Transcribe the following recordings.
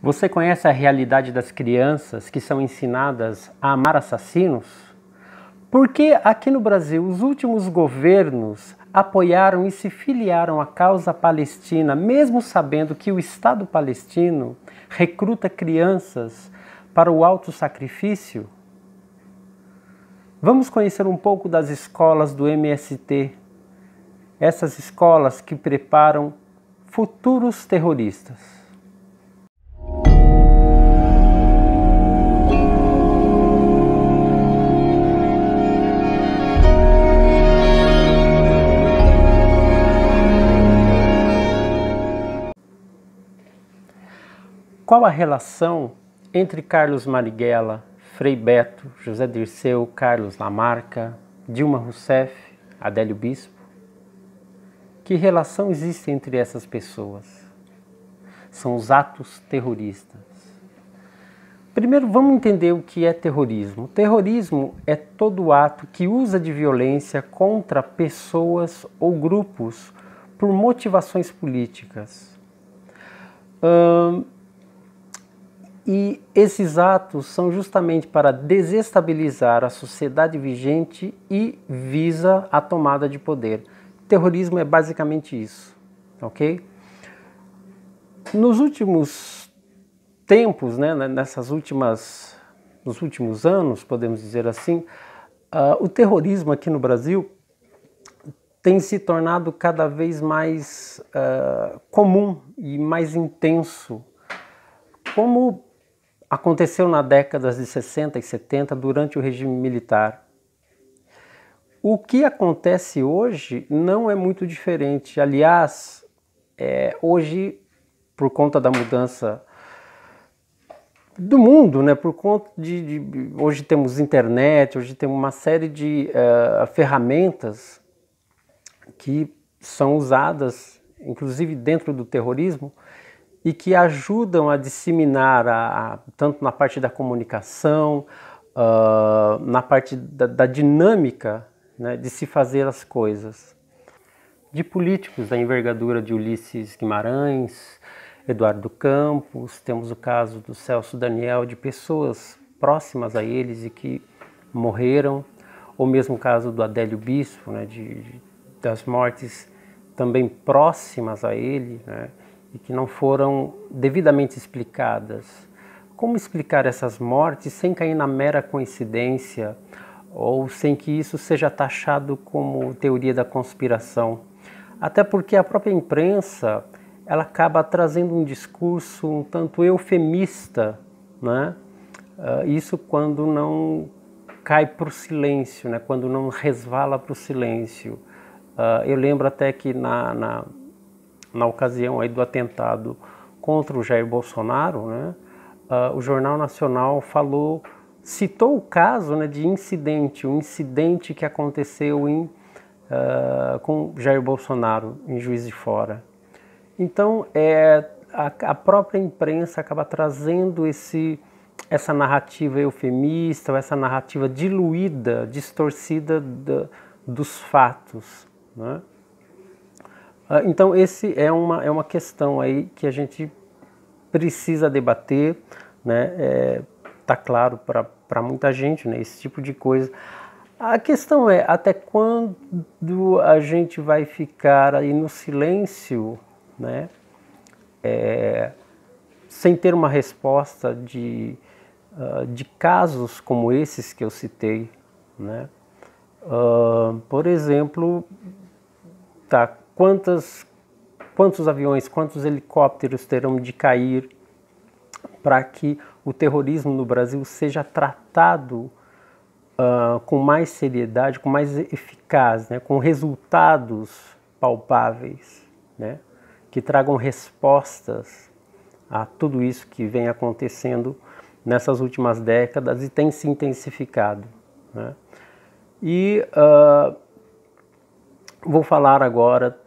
Você conhece a realidade das crianças que são ensinadas a amar assassinos? Porque aqui no Brasil os últimos governos apoiaram e se filiaram à causa palestina, mesmo sabendo que o Estado palestino recruta crianças para o autossacrifício? Vamos conhecer um pouco das escolas do MST, essas escolas que preparam futuros terroristas. Qual a relação entre Carlos Marighella, Frei Beto, José Dirceu, Carlos Lamarca, Dilma Rousseff, Adélio Bispo? Que relação existe entre essas pessoas? São os atos terroristas. Primeiro, vamos entender o que é terrorismo. Terrorismo é todo ato que usa de violência contra pessoas ou grupos por motivações políticas. E esses atos são justamente para desestabilizar a sociedade vigente e visa a tomada de poder. Terrorismo é basicamente isso, ok? Nos últimos tempos, nos últimos anos, podemos dizer assim, o terrorismo aqui no Brasil tem se tornado cada vez mais comum e mais intenso, como aconteceu na década de 60 e 70 durante o regime militar. O que acontece hoje não é muito diferente. Aliás, hoje, por conta da mudança do mundo, por conta hoje temos internet, hoje temos uma série de ferramentas que são usadas, inclusive dentro do terrorismo, e que ajudam a disseminar, tanto na parte da comunicação, na parte da dinâmica, de se fazer as coisas. De políticos da envergadura de Ulisses Guimarães, Eduardo Campos, temos o caso do Celso Daniel, de pessoas próximas a eles e que morreram, ou mesmo o caso do Adélio Bispo, das mortes também próximas a ele, e que não foram devidamente explicadas. Como explicar essas mortes sem cair na mera coincidência ou sem que isso seja taxado como teoria da conspiração? Até porque a própria imprensa ela acaba trazendo um discurso um tanto eufemista, isso quando não cai para o silêncio, quando não resvala para o silêncio. Eu lembro até que na ocasião aí do atentado contra o Jair Bolsonaro, o Jornal Nacional citou o caso de incidente, um incidente que aconteceu com Jair Bolsonaro em Juiz de Fora. Então, a própria imprensa acaba trazendo essa narrativa eufemista, essa narrativa diluída, distorcida dos fatos, Então, esse é uma questão aí que a gente precisa debater, tá claro para muita gente, esse tipo de coisa. A questão é até quando a gente vai ficar aí no silêncio, sem ter uma resposta de casos como esses que eu citei, por exemplo, quantos aviões, quantos helicópteros terão de cair para que o terrorismo no Brasil seja tratado com mais seriedade, com mais eficaz, com resultados palpáveis, que tragam respostas a tudo isso que vem acontecendo nessas últimas décadas e tem se intensificado. E vou falar agora,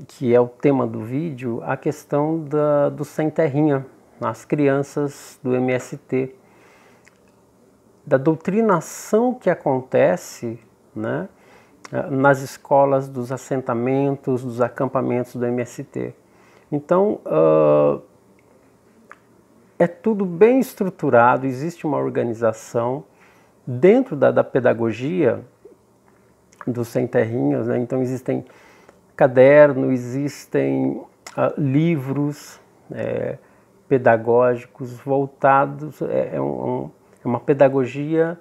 que é o tema do vídeo, a questão do sem terrinha, as crianças do MST, da doutrinação que acontece nas escolas dos assentamentos, dos acampamentos do MST. Então, é tudo bem estruturado, existe uma organização dentro da pedagogia dos sem terrinhas, né? Então existem cadernos, existem livros pedagógicos voltados, é uma pedagogia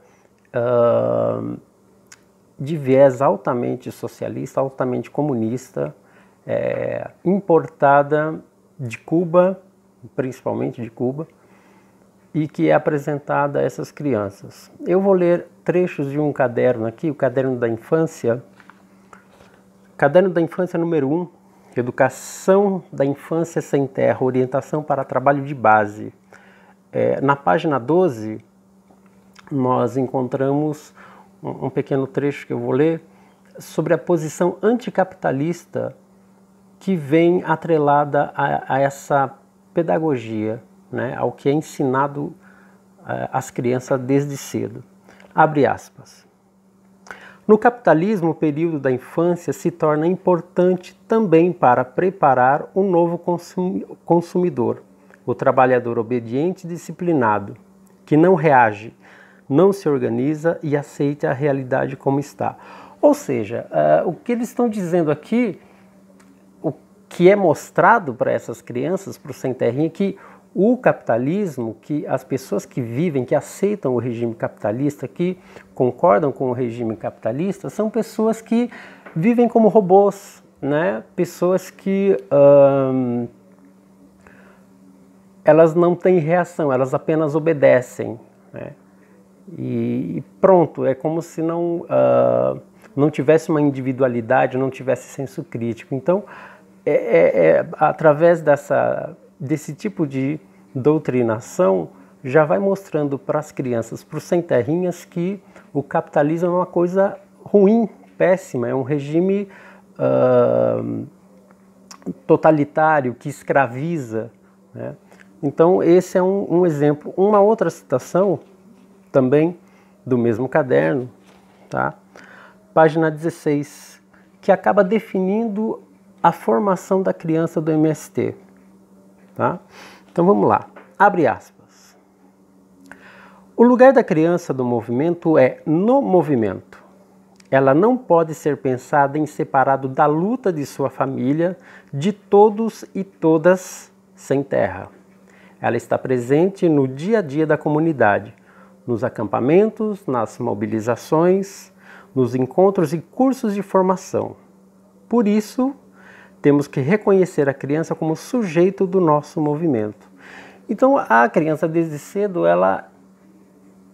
de viés altamente socialista, altamente comunista, importada de Cuba, principalmente de Cuba, e que é apresentada a essas crianças. Eu vou ler trechos de um caderno aqui, o Caderno da Infância. Caderno da Infância número 1, Educação da Infância Sem Terra, Orientação para Trabalho de Base. Na página 12, nós encontramos um pequeno trecho que eu vou ler sobre a posição anticapitalista que vem atrelada a essa pedagogia, né, ao que é ensinado às crianças desde cedo. Abre aspas. No capitalismo, o período da infância se torna importante também para preparar um novo consumidor, o trabalhador obediente e disciplinado, que não reage, não se organiza e aceita a realidade como está. Ou seja, o que eles estão dizendo aqui, o que é mostrado para essas crianças, para o sem terrinha, que o capitalismo, que as pessoas que vivem, que aceitam o regime capitalista, que concordam com o regime capitalista, são pessoas que vivem como robôs, né? Pessoas que elas não têm reação, elas apenas obedecem, né? E pronto, é como se não tivesse uma individualidade, não tivesse senso crítico. Então, através desse tipo de doutrinação, já vai mostrando para as crianças, para os sem terrinhas, que o capitalismo é uma coisa ruim, péssima, é um regime totalitário que escraviza, né? Então esse é um exemplo. Uma outra citação, também do mesmo caderno, tá? Página 16, que acaba definindo a formação da criança do MST. Tá? Então vamos lá, abre aspas. O lugar da criança do movimento é no movimento. Ela não pode ser pensada em separado da luta de sua família, de todos e todas sem terra. Ela está presente no dia a dia da comunidade, nos acampamentos, nas mobilizações, nos encontros e cursos de formação. Por isso, temos que reconhecer a criança como sujeito do nosso movimento. Então, a criança, desde cedo, ela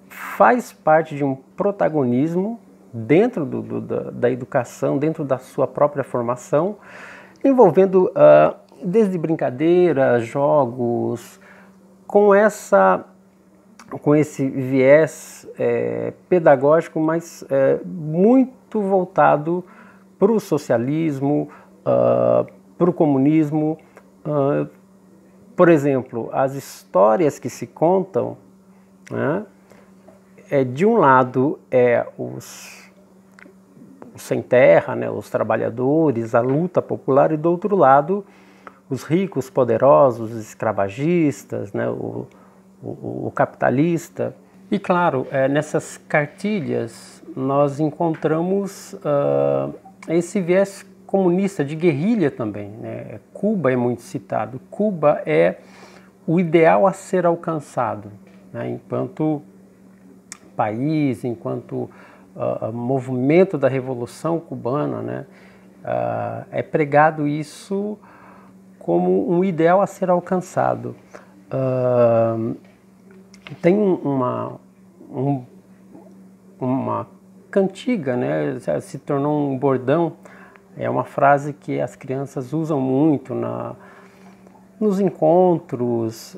faz parte de um protagonismo dentro da educação, dentro da sua própria formação, envolvendo desde brincadeiras, jogos, com esse viés pedagógico, mas muito voltado para o socialismo, para o comunismo. Por exemplo, as histórias que se contam, né, de um lado os sem terra, né, os trabalhadores, a luta popular, e do outro lado os ricos, poderosos, os escravagistas, né, o capitalista. E claro, nessas cartilhas nós encontramos esse viés comunista, de guerrilha também, né? Cuba é muito citado. Cuba é o ideal a ser alcançado, né? Enquanto país, enquanto movimento da Revolução Cubana, né? É pregado isso como um ideal a ser alcançado. Tem uma cantiga, né? Se tornou um bordão. É uma frase que as crianças usam muito nos encontros,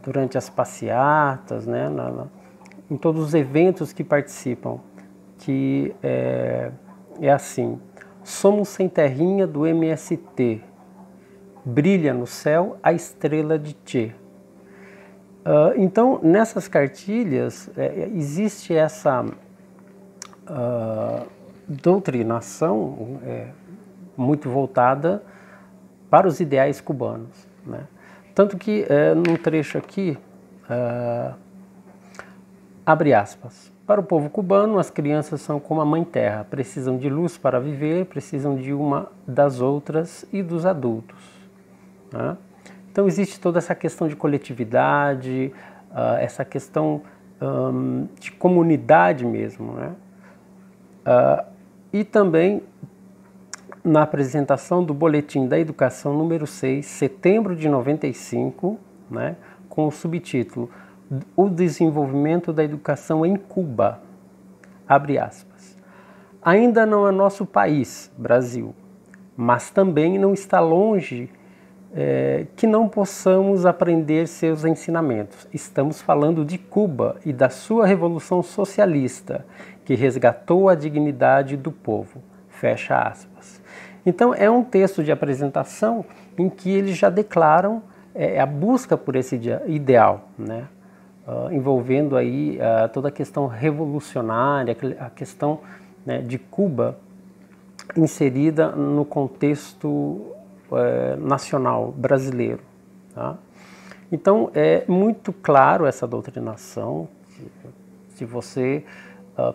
durante as passeatas, né? Em todos os eventos que participam, que é assim: somos sem terrinha do MST, brilha no céu a estrela de Che. Então, nessas cartilhas, existe essa doutrinação muito voltada para os ideais cubanos, né? Tanto que, num trecho aqui, abre aspas, para o povo cubano, as crianças são como a mãe terra, precisam de luz para viver, precisam de uma das outras e dos adultos. Né? Então existe toda essa questão de coletividade, essa questão de comunidade mesmo, né? E também na apresentação do Boletim da Educação número 6, setembro de 95, né, com o subtítulo O Desenvolvimento da Educação em Cuba, abre aspas. Ainda não é nosso país, Brasil, mas também não está longe que não possamos aprender seus ensinamentos. Estamos falando de Cuba e da sua revolução socialista, que resgatou a dignidade do povo. Fecha aspas. Então é um texto de apresentação em que eles já declaram a busca por esse ideal, né? Envolvendo aí toda a questão revolucionária, a questão, né, de Cuba inserida no contexto nacional brasileiro. Tá? Então é muito claro essa doutrinação. Se você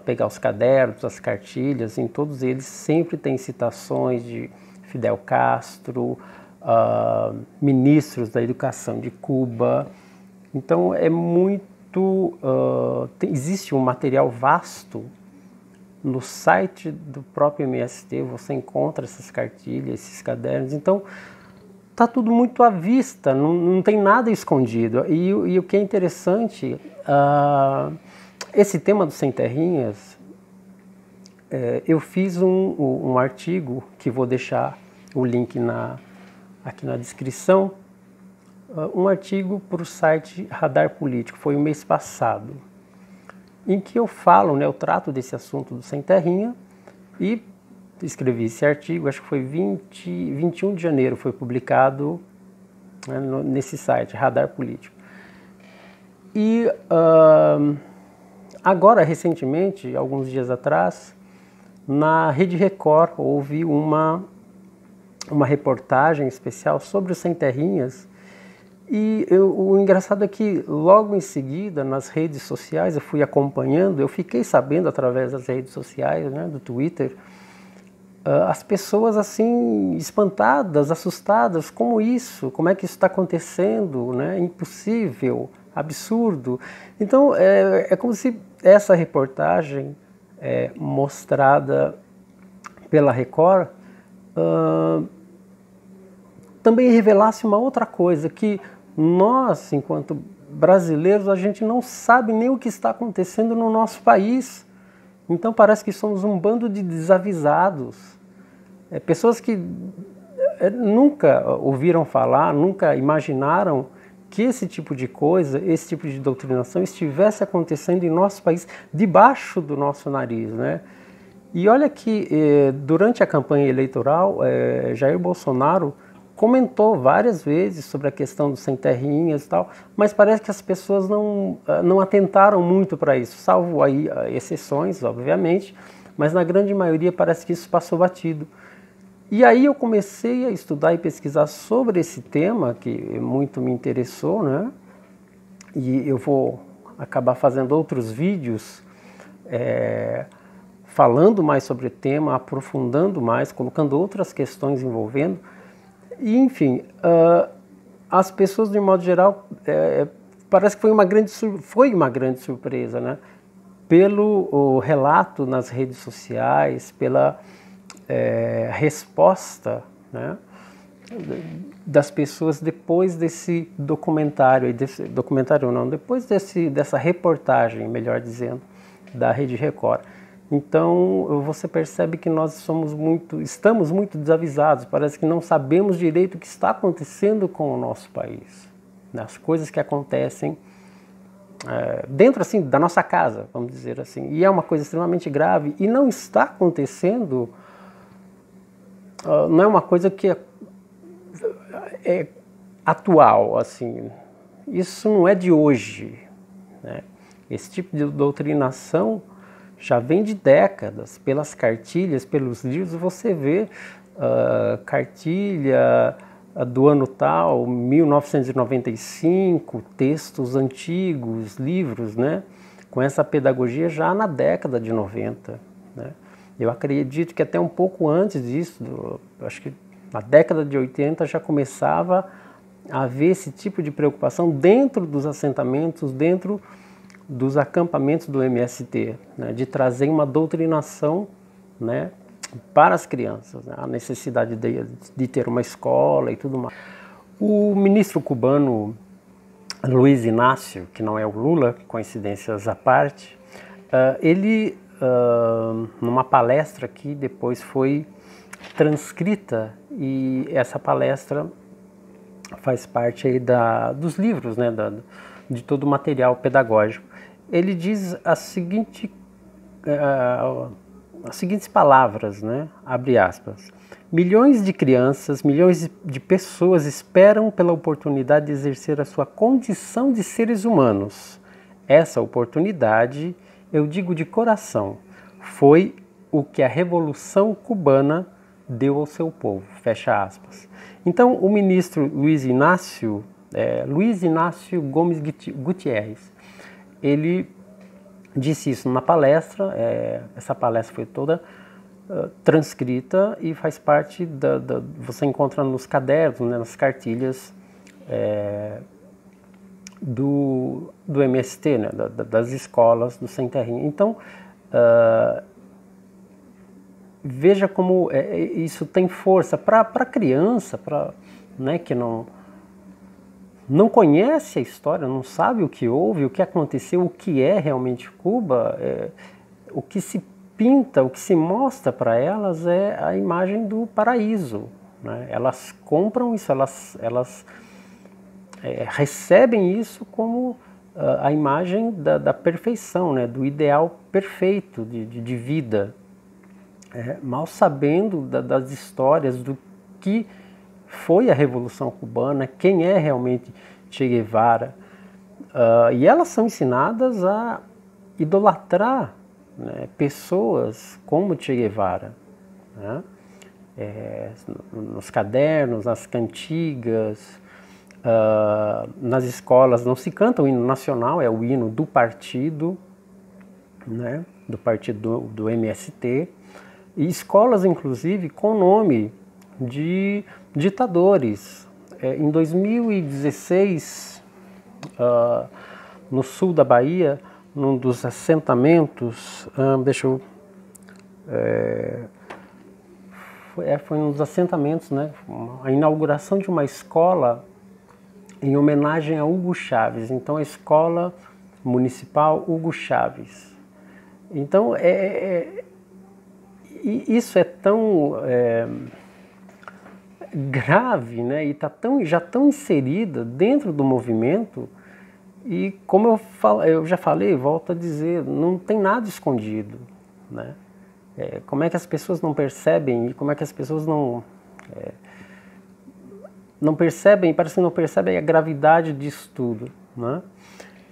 pegar os cadernos, as cartilhas, em todos eles sempre tem citações de Fidel Castro, ministros da educação de Cuba. Então é muito... existe um material vasto no site do próprio MST, você encontra essas cartilhas, esses cadernos. Então está tudo muito à vista, não tem nada escondido. E o que é interessante, esse tema dos sem terrinhas, eu fiz um artigo, que vou deixar o link aqui na descrição, um artigo para o site Radar Político, foi o mês passado, em que eu falo, né, eu trato desse assunto do sem terrinha e escrevi esse artigo, acho que foi 21 de janeiro, foi publicado, né, nesse site, Radar Político. E agora, recentemente, alguns dias atrás, na Rede Record, houve uma reportagem especial sobre os sem terrinhas. E o engraçado é que logo em seguida, nas redes sociais, eu fui acompanhando, eu fiquei sabendo através das redes sociais, né, do Twitter, as pessoas assim espantadas, assustadas, como é que isso está acontecendo, né, impossível, absurdo. Então é como se essa reportagem mostrada pela Record também revelasse uma outra coisa, que nós, enquanto brasileiros, a gente não sabe nem o que está acontecendo no nosso país. Então parece que somos um bando de desavisados, pessoas que nunca ouviram falar, nunca imaginaram que esse tipo de coisa, esse tipo de doutrinação estivesse acontecendo em nosso país, debaixo do nosso nariz, né? E olha que durante a campanha eleitoral, Jair Bolsonaro comentou várias vezes sobre a questão dos sem terrinhas e tal, mas parece que as pessoas não atentaram muito para isso, salvo aí exceções, obviamente, mas na grande maioria parece que isso passou batido. E aí eu comecei a estudar e pesquisar sobre esse tema, que muito me interessou, né? E eu vou acabar fazendo outros vídeos falando mais sobre o tema, aprofundando mais, colocando outras questões envolvendo. E, enfim, as pessoas, de modo geral, parece que foi uma grande surpresa, né? Pelo relato nas redes sociais, pela resposta, né, das pessoas depois desse documentário, depois dessa reportagem, melhor dizendo, da Rede Record. Então você percebe que nós estamos muito desavisados, parece que não sabemos direito o que está acontecendo com o nosso país, né? As coisas que acontecem dentro assim da nossa casa, vamos dizer assim, e é uma coisa extremamente grave e não está acontecendo, não é uma coisa que é atual, assim, isso não é de hoje, né? Esse tipo de doutrinação já vem de décadas, pelas cartilhas, pelos livros, você vê cartilha do ano tal, 1995, textos antigos, livros, né? Com essa pedagogia já na década de 90, né? Eu acredito que até um pouco antes disso, acho que na década de 80 já começava a haver esse tipo de preocupação dentro dos assentamentos, dentro dos acampamentos do MST, né? De trazer uma doutrinação, né, para as crianças, né? A necessidade de ter uma escola e tudo mais. O ministro cubano Luiz Inácio, que não é o Lula, coincidências à parte, ele, numa palestra que depois foi transcrita, e essa palestra faz parte aí dos livros, né, de todo o material pedagógico. Ele diz as seguintes palavras, né, abre aspas: milhões de crianças, milhões de pessoas esperam pela oportunidade de exercer a sua condição de seres humanos. Essa oportunidade, eu digo de coração, foi o que a Revolução Cubana deu ao seu povo, fecha aspas. Então, o ministro Luiz Inácio Gomes Gutierrez, ele disse isso numa palestra. Essa palestra foi toda transcrita e faz parte você encontra nos cadernos, né, nas cartilhas do MST, né, das escolas do Sem Terrinha. Então, veja como isso tem força para a criança, né, que não conhece a história, não sabe o que houve, o que aconteceu, o que é realmente Cuba. O que se pinta, o que se mostra para elas é a imagem do paraíso, né? Elas compram isso, elas recebem isso como a imagem da perfeição, né? Do ideal perfeito de vida. Mal sabendo das histórias do que foi a Revolução Cubana, quem é realmente Che Guevara. E elas são ensinadas a idolatrar, né, pessoas como Che Guevara, né? Nos cadernos, nas cantigas, nas escolas não se canta o hino nacional, é o hino do partido, né, do partido do MST. E escolas, inclusive, com nome de ditadores. Em 2016, no sul da Bahia, num dos assentamentos, foi um dos assentamentos, né, a inauguração de uma escola em homenagem a Hugo Chávez. Então, a Escola Municipal Hugo Chávez. Então, isso é tão grave, né? E está já tão inserida dentro do movimento, e como eu já falei, volto a dizer, não tem nada escondido, né? Como é que as pessoas não percebem, e como é que as pessoas não percebem, parece que não percebem a gravidade disso tudo, né?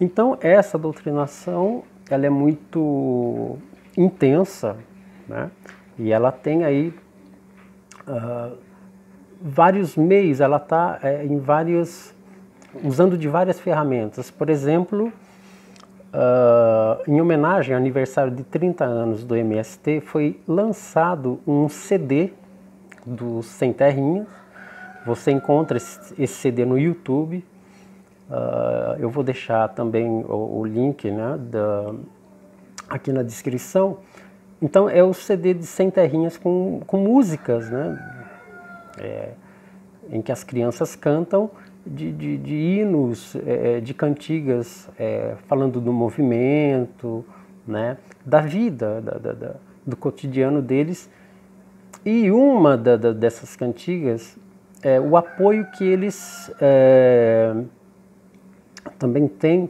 Então, essa doutrinação, ela é muito intensa, né? E ela tem aí vários meios, ela está usando de várias ferramentas. Por exemplo, em homenagem ao aniversário de 30 anos do MST, foi lançado um CD do Sem Terrinha. Você encontra esse CD no YouTube. Eu vou deixar também o link, né, aqui na descrição. Então, é o CD de Sem Terrinhas com músicas, né, em que as crianças cantam de hinos, de cantigas, falando do movimento, né, da vida, do cotidiano deles. E uma dessas cantigas é o apoio que eles também têm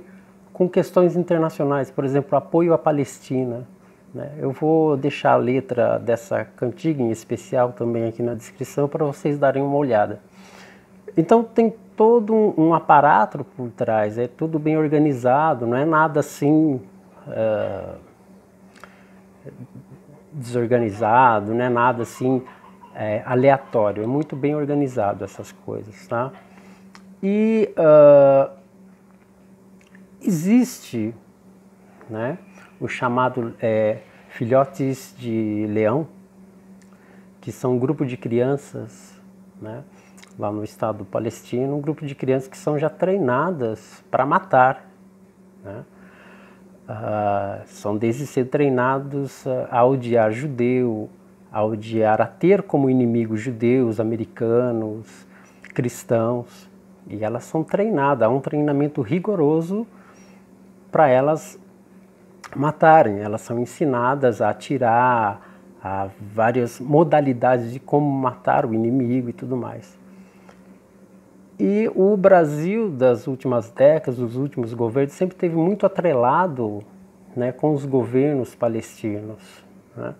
com questões internacionais, por exemplo, apoio à Palestina, né? Eu vou deixar a letra dessa cantiga em especial também aqui na descrição para vocês darem uma olhada. Então tem todo um aparato por trás, é tudo bem organizado, não é nada assim desorganizado, não é nada assim aleatório, é muito bem organizado essas coisas, tá? E existe, né, o chamado filhotes de leão, que são um grupo de crianças, né, lá no estado palestino, um grupo de crianças que são já treinadas para matar, né? São desde ser treinados a odiar judeu, a odiar, a ter como inimigos judeus, americanos, cristãos, e elas são treinadas, há um treinamento rigoroso para elas matarem, elas são ensinadas a atirar, a várias modalidades de como matar o inimigo e tudo mais. E o Brasil das últimas décadas, dos últimos governos, sempre teve muito atrelado, né, com os governos palestinos, né?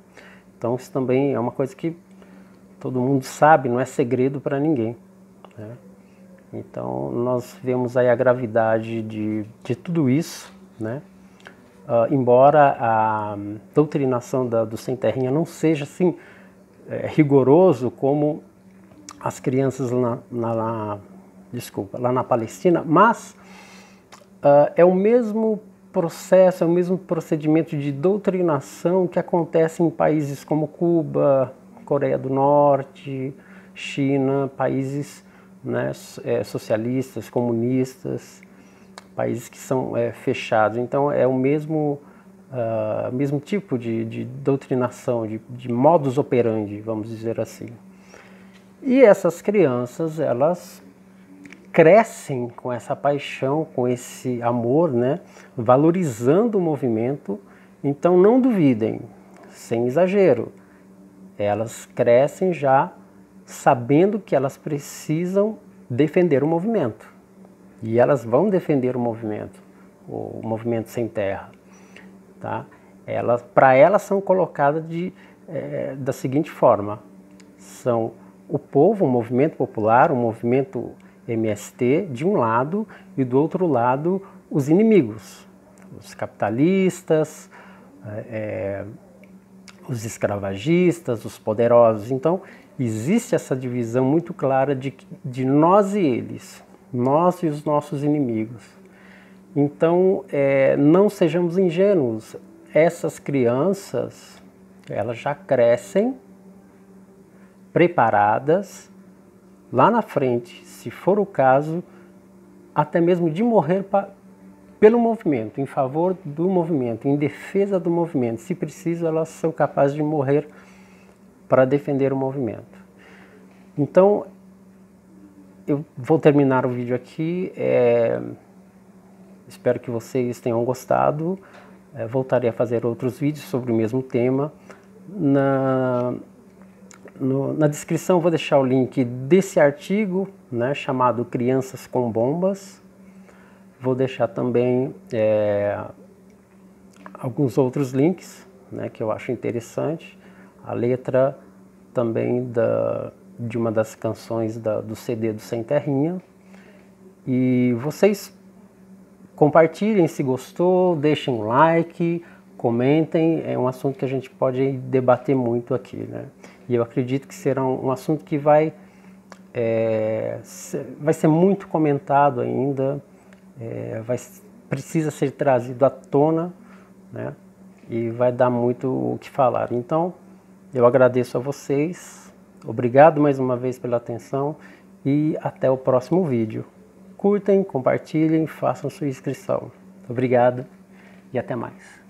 Então isso também é uma coisa que todo mundo sabe, não é segredo para ninguém, né? Então nós vemos aí a gravidade de tudo isso, né? Embora a doutrinação do Sem Terrinha não seja assim rigoroso como as crianças lá na Palestina, mas é o mesmo processo, é o mesmo procedimento de doutrinação que acontece em países como Cuba, Coreia do Norte, China, países, né, socialistas, comunistas, países que são fechados. Então é o mesmo tipo de doutrinação, de modus operandi, vamos dizer assim. E essas crianças, elas crescem com essa paixão, com esse amor, né, valorizando o movimento. Então não duvidem, sem exagero, elas crescem já sabendo que elas precisam defender o movimento. E elas vão defender o movimento sem terra, tá? Para elas são colocadas da seguinte forma: são o povo, o movimento popular, o movimento MST de um lado, e do outro lado os inimigos, os capitalistas, os escravagistas, os poderosos. Então existe essa divisão muito clara de nós e eles, nós e os nossos inimigos. Então não sejamos ingênuos, essas crianças, elas já crescem preparadas lá na frente, se for o caso, até mesmo de morrer pelo movimento, em favor do movimento, em defesa do movimento. Se preciso, elas são capazes de morrer para defender o movimento. Então, eu vou terminar o vídeo aqui. Espero que vocês tenham gostado. Voltarei a fazer outros vídeos sobre o mesmo tema. Na descrição vou deixar o link desse artigo, né, chamado Crianças com Bombas. Vou deixar também alguns outros links, né, que eu acho interessante. A letra também de uma das canções do CD do Sem Terrinha. E vocês compartilhem se gostou, deixem um like, comentem. É um assunto que a gente pode debater muito aqui, né? E eu acredito que será um assunto que vai ser muito comentado ainda, precisa ser trazido à tona, né? E vai dar muito o que falar. Então, eu agradeço a vocês, obrigado mais uma vez pela atenção e até o próximo vídeo. Curtem, compartilhem, façam sua inscrição. Obrigado e até mais.